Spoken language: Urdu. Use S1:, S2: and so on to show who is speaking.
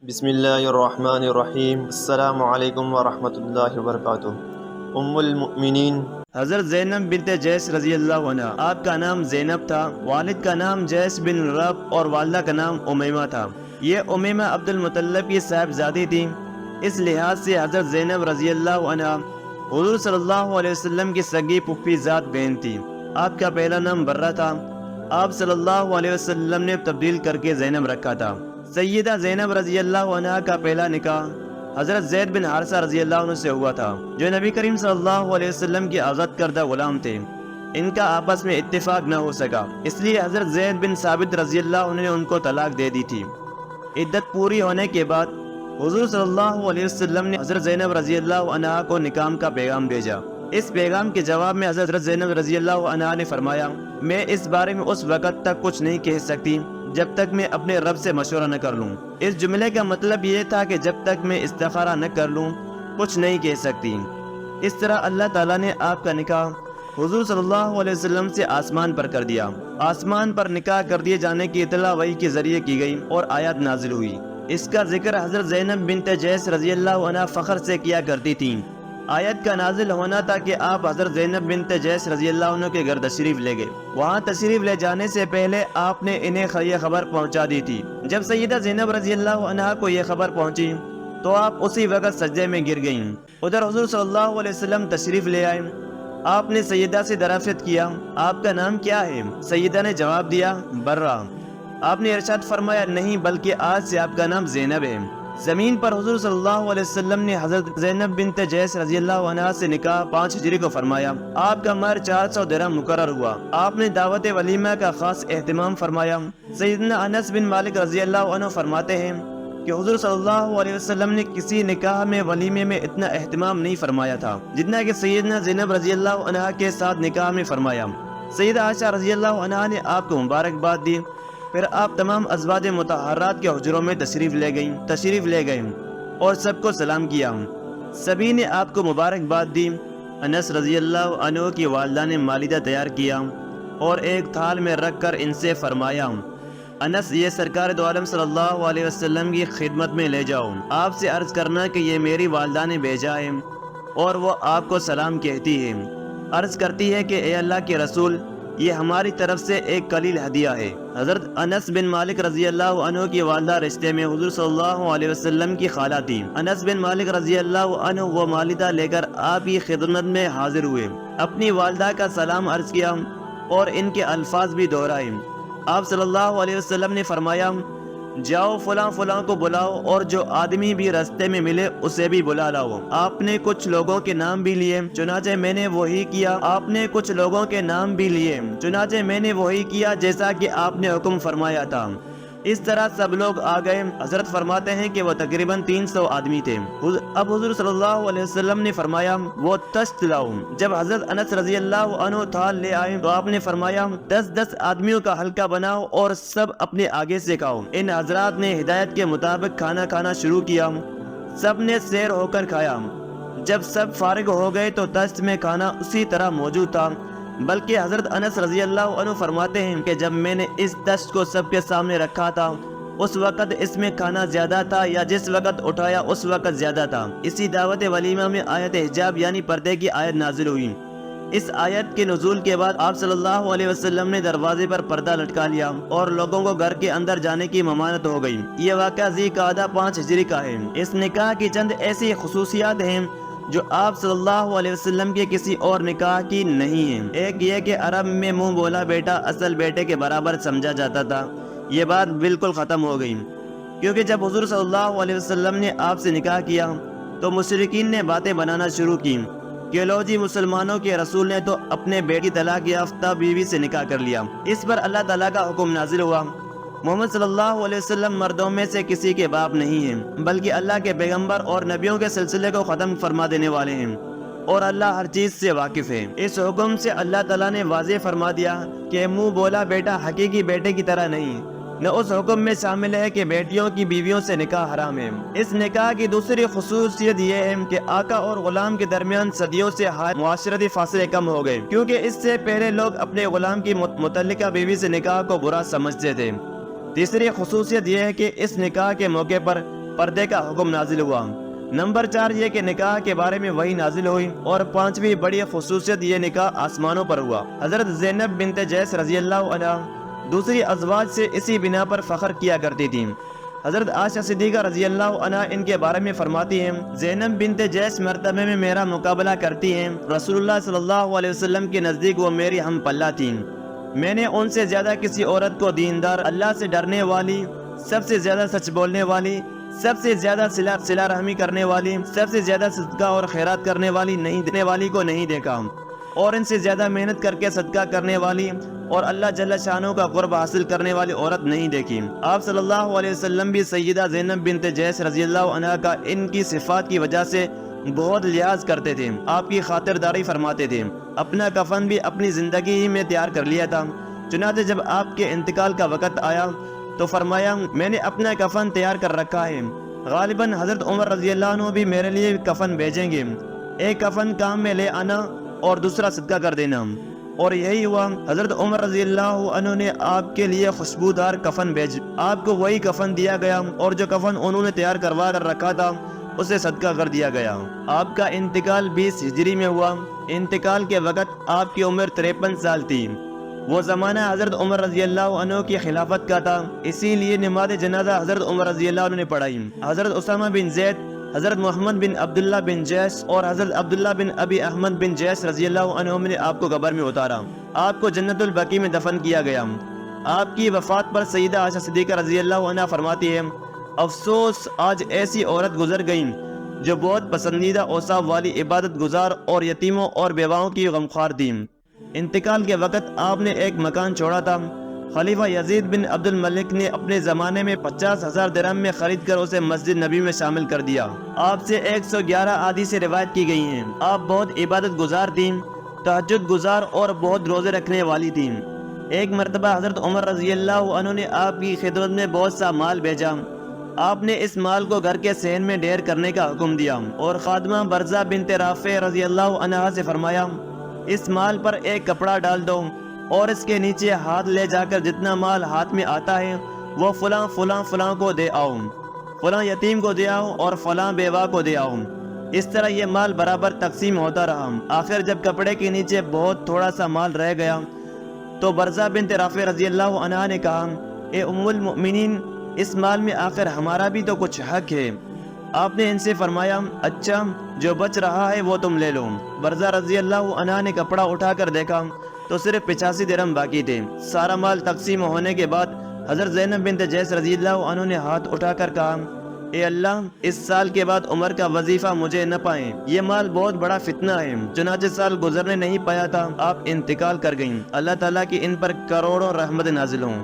S1: بسم اللہ الرحمن الرحیم۔ السلام علیکم ورحمۃ اللہ وبرکاتہ۔ ام المؤمنین
S2: حضرت زینب بنت جیش رضی اللہ عنہ، آپ کا نام زینب تھا، والد کا نام جیش بن رب اور والدہ کا نام امیمہ تھا۔ یہ امیمہ عبد المطلب کی صاحبزادی تھی، اس لحاظ سے حضرت زینب رضی اللہ عنہ حضور صلی اللہ علیہ وسلم کی سگی پھوپھی ذات بہن تھی۔ آپ کا پہلا نام برہ تھا، آپ صلی اللہ علیہ وسلم نے تبدیل کر کے زینب رکھا تھا۔ سیدہ زینب رضی اللہ عنہ کا پہلا نکاح حضرت زید بن حارثہ رضی اللہ عنہ سے ہوا تھا، جو نبی کریم صلی اللہ علیہ وسلم کی آزاد کردہ غلام تھے۔ ان کا آپس میں اتفاق نہ ہو سکا، اس لیے حضرت زید بن ثابت رضی اللہ عنہ نے ان کو طلاق دے دی تھی۔ عدت پوری ہونے کے بعد حضور صلی اللہ علیہ وسلم نے حضرت زینب رضی اللہ عنہ کو نکاح کا پیغام بھیجا۔ اس پیغام کے جواب میں حضرت زینب رضی اللہ عنہ نے فرمایا، میں اس بارے میں اس وقت تک کچھ نہیں کہہ سکتی جب تک میں اپنے رب سے مشورہ نہ کر لوں۔ اس جملے کا مطلب یہ تھا کہ جب تک میں استخارہ نہ کر لوں کچھ نہیں کہہ سکتی۔ اس طرح اللہ تعالیٰ نے آپ کا نکاح حضور صلی اللہ علیہ وسلم سے آسمان پر کر دیا۔ آسمان پر نکاح کر دیے جانے کی اطلاع وحی کے ذریعے کی گئی اور آیات نازل ہوئی۔ اس کا ذکر حضرت زینب بنت جیش رضی اللہ عنہ فخر سے کیا کرتی تھیں۔ آیت کا نازل ہونا تھا کہ آپ حضرت زینب بنت جیش رضی اللہ عنہ کے گھر تشریف لے گئے۔ وہاں تشریف لے جانے سے پہلے آپ نے انہیں یہ خبر پہنچا دی تھی۔ جب سیدہ زینب رضی اللہ عنہ کو یہ خبر پہنچی تو آپ اسی وقت سجدے میں گر گئیں۔ ادھر حضور صلی اللہ علیہ وسلم تشریف لے آئے۔ آپ نے سیدہ سے دریافت کیا، آپ کا نام کیا ہے؟ سیدہ نے جواب دیا، برہ۔ آپ نے ارشاد فرمایا، نہیں بلکہ آج سے آپ کا نام زینب ہے۔ زمین پر حضور صلی اللہ علیہ وسلم نے حضرت زینب بنت جیش رضی اللہ عنہ سے نکاح 5 ہجری کو فرمایا۔ آپ کا مہر 400 درہم مقرر ہوا۔ آپ نے دعوت ولیمہ کا خاص اہتمام فرمایا۔ سیدنا انس بن مالک رضی اللہ عنہ فرماتے ہیں کہ حضور صلی اللہ علیہ وسلم نے کسی نکاح میں ولیمے میں اتنا اہتمام نہیں فرمایا تھا جتنا کہ سیدنا زینب رضی اللہ عنہ کے ساتھ نکاح میں فرمایا۔ سیدہ عائشہ رضی اللہ عنہ نے آپ کو مبارکباد دی، پھر آپ تمام ازواج مطہرات کے حجروں میں تشریف لے گئے اور سب کو سلام کیا۔ سبھی نے آپ کو مبارکباد دی۔ انس رضی اللہ عنہ کی والدہ نے مالیدہ تیار کیا اور ایک تھال میں رکھ کر ان سے فرمایا، انس یہ سرکار دو عالم صلی اللہ علیہ وسلم کی خدمت میں لے جاؤ، آپ سے عرض کرنا کہ یہ میری والدہ نے بھیجا ہے اور وہ آپ کو سلام کہتی ہے، عرض کرتی ہے کہ اے اللہ کے رسول، یہ ہماری طرف سے ایک قلیل ہدیہ ہے۔ حضرت انس بن مالک رضی اللہ عنہ کی والدہ رشتے میں حضور صلی اللہ علیہ وسلم کی خالہ تھی۔ انس بن مالک رضی اللہ عنہ وہ مالیدہ لے کر آپ کی خدمت میں حاضر ہوئے، اپنی والدہ کا سلام عرض کیا اور ان کے الفاظ بھی دہرائے۔ آپ صلی اللہ علیہ وسلم نے فرمایا، جاؤ فلاں فلاں کو بلاؤ اور جو آدمی بھی راستے میں ملے اسے بھی بلا لاؤ۔ آپ نے کچھ لوگوں کے نام بھی لیے، چنانچہ میں نے وہی کیا جیسا کہ آپ نے حکم فرمایا تھا۔ اس طرح سب لوگ آ گئے۔ حضرت فرماتے ہیں کہ وہ تقریباً 300 آدمی تھے۔ اب حضور صلی اللہ علیہ وسلم نے فرمایا، وہ تشت لاؤ۔ جب حضرت انس رضی اللہ عنہ تھال لے آئے تو آپ نے فرمایا، 10 آدمیوں کا حلقہ بناؤ اور سب اپنے آگے سے کھاؤ۔ ان حضرات نے ہدایت کے مطابق کھانا کھانا شروع کیا۔ سب نے سیر ہو کر کھایا۔ جب سب فارغ ہو گئے تو تشت میں کھانا اسی طرح موجود تھا، بلکہ حضرت انس رضی اللہ عنہ فرماتے ہیں کہ جب میں نے اس تشت کو سب کے سامنے رکھا تھا اس وقت اس میں کھانا زیادہ تھا، یا جس وقت اٹھایا اس وقت زیادہ تھا۔ اسی دعوت ولیمہ میں آیت حجاب یعنی پردے کی آیت نازل ہوئی۔ اس آیت کے نزول کے بعد آپ صلی اللہ علیہ وسلم نے دروازے پر پردہ لٹکا لیا اور لوگوں کو گھر کے اندر جانے کی ممانعت ہو گئی۔ یہ واقعہ ذی قعدہ 5 ہجری کا ہے۔ اس نکاح کی چند ایسی خصوصیات ہیں جو آپ صلی اللہ علیہ وسلم کے کسی اور نکاح کی نہیں ہیں۔ ایک یہ کہ عرب میں منہ بولا بیٹا اصل بیٹے کے برابر سمجھا جاتا تھا۔ یہ بات بالکل ختم ہو گئی، کیونکہ جب حضور صلی اللہ علیہ وسلم نے آپ سے نکاح کیا تو مشرکین نے باتیں بنانا شروع کی کہ لو جی، مسلمانوں کے رسول نے تو اپنے بیٹی طلاق یافتہ بیوی سے نکاح کر لیا۔ اس پر اللہ تعالیٰ کا حکم نازل ہوا، محمد صلی اللہ علیہ وسلم مردوں میں سے کسی کے باپ نہیں ہیں، بلکہ اللہ کے پیغمبر اور نبیوں کے سلسلے کو ختم فرما دینے والے ہیں، اور اللہ ہر چیز سے واقف ہے۔ اس حکم سے اللہ تعالیٰ نے واضح فرما دیا کہ منہ بولا بیٹا حقیقی بیٹے کی طرح نہیں، نہ اس حکم میں شامل ہے کہ بیٹیوں کی بیویوں سے نکاح حرام ہے۔ اس نکاح کی دوسری خصوصیت یہ ہے کہ آقا اور غلام کے درمیان صدیوں سے معاشرتی فاصلے کم ہو گئے، کیونکہ اس سے پہلے لوگ اپنے غلام کی متعلقہ بیوی سے نکاح کو برا سمجھتے تھے۔ تیسری خصوصیت یہ ہے کہ اس نکاح کے موقع پر پردے کا حکم نازل ہوا۔ نمبر 4 یہ کہ نکاح کے بارے میں وحی نازل ہوئی، اور 5ویں بڑی خصوصیت یہ نکاح آسمانوں پر ہوا۔ حضرت زینب بنت جیش رضی اللہ عنہ دوسری ازواج سے اسی بنا پر فخر کیا کرتی تھیں۔ حضرت عائشہ صدیقہ رضی اللہ عنہ ان کے بارے میں فرماتی ہیں، زینب بنت جیش مرتبے میں میرا مقابلہ کرتی ہیں، رسول اللہ صلی اللہ علیہ وسلم کے نزدیک وہ میری ہم پلہ تھیں۔ میں نے ان سے زیادہ کسی عورت کو دیندار، اللہ سے ڈرنے والی، سب سے زیادہ سچ بولنے والی، سب سے زیادہ صلہ رحمی کرنے والی، سب سے زیادہ صدقہ اور خیرات کرنے والی کو نہیں دیکھا، اور ان سے زیادہ محنت کر کے صدقہ کرنے والی اور اللہ جل شانہ کا قرب حاصل کرنے والی عورت نہیں دیکھی۔ آپ صلی اللہ علیہ وسلم بھی سیدہ زینب بنت جیش رضی اللہ عنہ کا ان کی صفات کی وجہ سے بہت لحاظ کرتے تھے، آپ کی خاطرداری فرماتے تھے۔ اپنا کفن بھی اپنی زندگی ہی میں تیار کر لیا تھا، چنانچہ جب آپ کے انتقال کا وقت آیا تو فرمایا، میں نے اپنا کفن تیار کر رکھا ہے، غالباً حضرت عمر رضی اللہ عنہ بھی میرے لیے کفن بھیجیں گے، ایک کفن کام میں لے آنا اور دوسرا صدقہ کر دینا۔ اور یہی ہوا، حضرت عمر رضی اللہ عنہ نے آپ کے لیے خوشبودار کفن بھیج، آپ کو وہی کفن دیا گیا، اور جو کفن انہوں نے تیار کروا کر رکھا تھا اسے صدقہ کر دیا گیا۔ آپ کا انتقال 20 ہجری میں ہوا۔ انتقال کے وقت آپ کی عمر 53 سال تھی۔ وہ زمانہ حضرت عمر رضی اللہ عنہ کی خلافت کا تھا، اسی لیے نماز جنازہ حضرت عمر رضی اللہ عنہ نے پڑھائی۔ حضرت اسامہ بن زید، حضرت محمد بن عبداللہ بن جیش اور حضرت عبداللہ بن ابی احمد بن جیش رضی اللہ عنہم نے آپ کو قبر میں اتارا، آپ کو جنت البقیع میں دفن کیا گیا۔ آپ کی وفات پر سیدہ عائشہ صدیقہ رضی اللہ عنہ فرماتی ہے، افسوس آج ایسی عورت گزر گئی جو بہت پسندیدہ اوصاف والی، عبادت گزار اور یتیموں اور بیواؤں کی غمخوار تھی۔ انتقال کے وقت آپ نے ایک مکان چھوڑا تھا، خلیفہ یزید بن عبد الملک نے اپنے زمانے میں 50,000 درہم میں خرید کر اسے مسجد نبی میں شامل کر دیا۔ آپ سے 111 احادیث روایت کی گئی ہیں۔ آپ بہت عبادت گزار تھیں، تہجد گزار اور بہت روزے رکھنے والی تھیں۔ ایک مرتبہ حضرت عمر رضی اللہ عنہ نے آپ کی خدمت میں بہت سا مال بھیجا، آپ نے اس مال کو گھر کے صحن میں ڈھیر کرنے کا حکم دیا، اور خادمہ برزہ بنت رافع رضی اللہ عنہا سے فرمایا، اس مال پر ایک کپڑا ڈال دو اور اس کے نیچے ہاتھ لے جا کر جتنا مال ہاتھ میں آتا ہے وہ فلاں فلاں فلاں کو دے آؤ، فلاں یتیم کو دے آؤ اور فلاں بیوہ کو دے آؤ۔ اس طرح یہ مال برابر تقسیم ہوتا رہا۔ آخر جب کپڑے کے نیچے بہت تھوڑا سا مال رہ گیا تو برزہ بنت رافع رضی اللہ عنہا نے کہا، اے ام المؤمنین، اس مال میں آخر ہمارا بھی تو کچھ حق ہے۔ آپ نے ان سے فرمایا، اچھا جو بچ رہا ہے وہ تم لے لو۔ برزہ رضی اللہ عنہا نے کپڑا اٹھا کر دیکھا تو صرف 85 درہم باقی تھے۔ سارا مال تقسیم ہونے کے بعد حضرت زینب بنت جیش رضی اللہ عنہ نے ہاتھ اٹھا کر کہا، اے اللہ، اس سال کے بعد عمر کا وظیفہ مجھے نہ پائیں، یہ مال بہت بڑا فتنہ ہے۔ چنانچہ سال گزرنے نہیں پایا تھا، آپ انتقال کر گئیں۔ اللہ تعالیٰ کی ان پر کروڑوں رحمت نازل ہوں۔